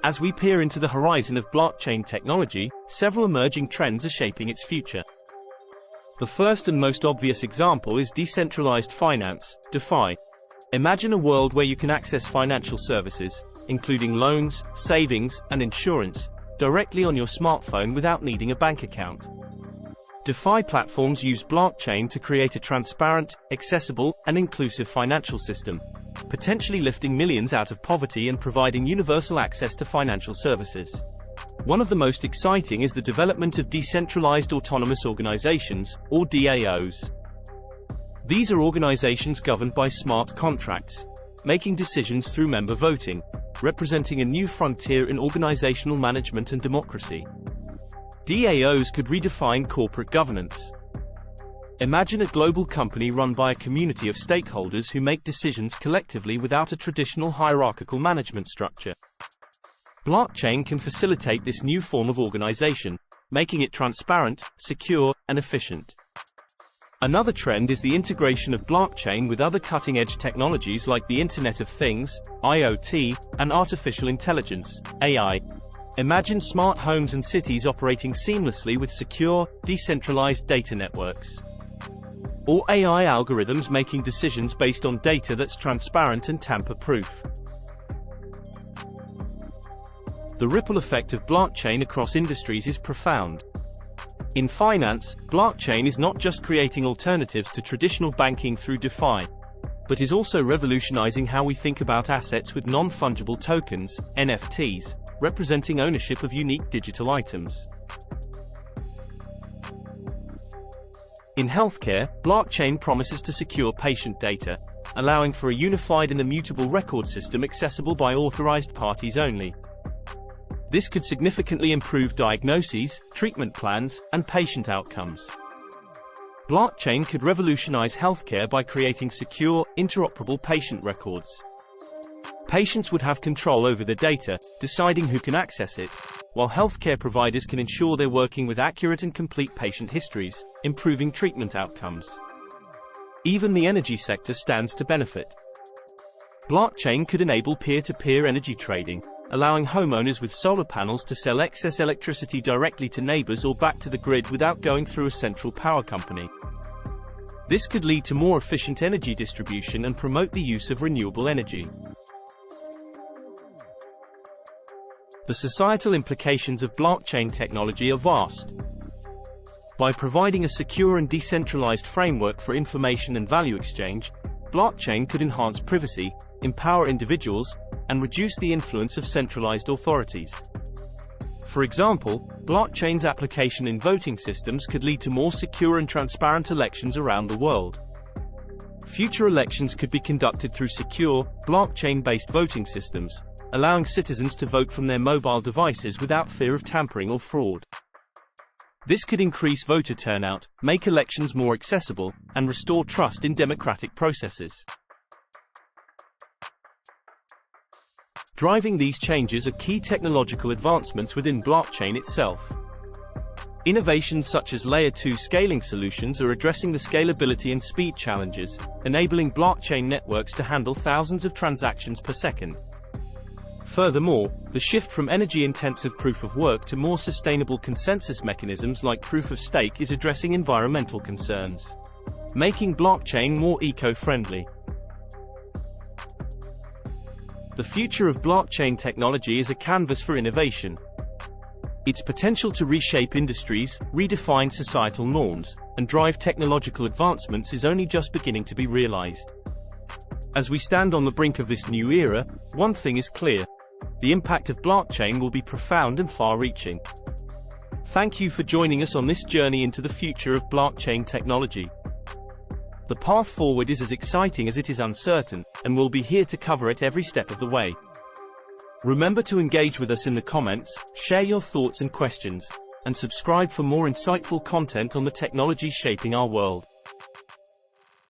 As we peer into the horizon of blockchain technology, several emerging trends are shaping its future. The first and most obvious example is decentralized finance, DeFi. Imagine a world where you can access financial services, including loans, savings, and insurance, directly on your smartphone without needing a bank account. DeFi platforms use blockchain to create a transparent, accessible, and inclusive financial system, potentially lifting millions out of poverty and providing universal access to financial services. One of the most exciting is the development of decentralized autonomous organizations, or DAOs. These are organizations governed by smart contracts, making decisions through member voting, representing a new frontier in organizational management and democracy. DAOs could redefine corporate governance. Imagine a global company run by a community of stakeholders who make decisions collectively without a traditional hierarchical management structure. Blockchain can facilitate this new form of organization, making it transparent, secure, and efficient. Another trend is the integration of blockchain with other cutting-edge technologies like the Internet of Things, IoT, and artificial intelligence, AI. Imagine smart homes and cities operating seamlessly with secure, decentralized data networks. Or AI algorithms making decisions based on data that's transparent and tamper-proof. The ripple effect of blockchain across industries is profound. In finance, blockchain is not just creating alternatives to traditional banking through DeFi, but is also revolutionizing how we think about assets with non-fungible tokens, NFTs, representing ownership of unique digital items. In healthcare, blockchain promises to secure patient data, allowing for a unified and immutable record system accessible by authorized parties only. This could significantly improve diagnoses, treatment plans, and patient outcomes. Blockchain could revolutionize healthcare by creating secure, interoperable patient records. Patients would have control over their data, deciding who can access it, while healthcare providers can ensure they're working with accurate and complete patient histories, improving treatment outcomes. Even the energy sector stands to benefit. Blockchain could enable peer-to-peer energy trading, allowing homeowners with solar panels to sell excess electricity directly to neighbors or back to the grid without going through a central power company. This could lead to more efficient energy distribution and promote the use of renewable energy. The societal implications of blockchain technology are vast. By providing a secure and decentralized framework for information and value exchange, blockchain could enhance privacy, empower individuals, and reduce the influence of centralized authorities. For example, blockchain's application in voting systems could lead to more secure and transparent elections around the world. Future elections could be conducted through secure, blockchain-based voting systems, allowing citizens to vote from their mobile devices without fear of tampering or fraud. This could increase voter turnout, make elections more accessible, and restore trust in democratic processes. Driving these changes are key technological advancements within blockchain itself. Innovations such as Layer 2 scaling solutions are addressing the scalability and speed challenges, enabling blockchain networks to handle thousands of transactions per second. Furthermore, the shift from energy-intensive proof-of-work to more sustainable consensus mechanisms like proof-of-stake is addressing environmental concerns, making blockchain more eco-friendly. The future of blockchain technology is a canvas for innovation. Its potential to reshape industries, redefine societal norms, and drive technological advancements is only just beginning to be realized. As we stand on the brink of this new era, one thing is clear: the impact of blockchain will be profound and far-reaching. Thank you for joining us on this journey into the future of blockchain technology. The path forward is as exciting as it is uncertain, and we'll be here to cover it every step of the way. Remember to engage with us in the comments, share your thoughts and questions, and subscribe for more insightful content on the technology shaping our world.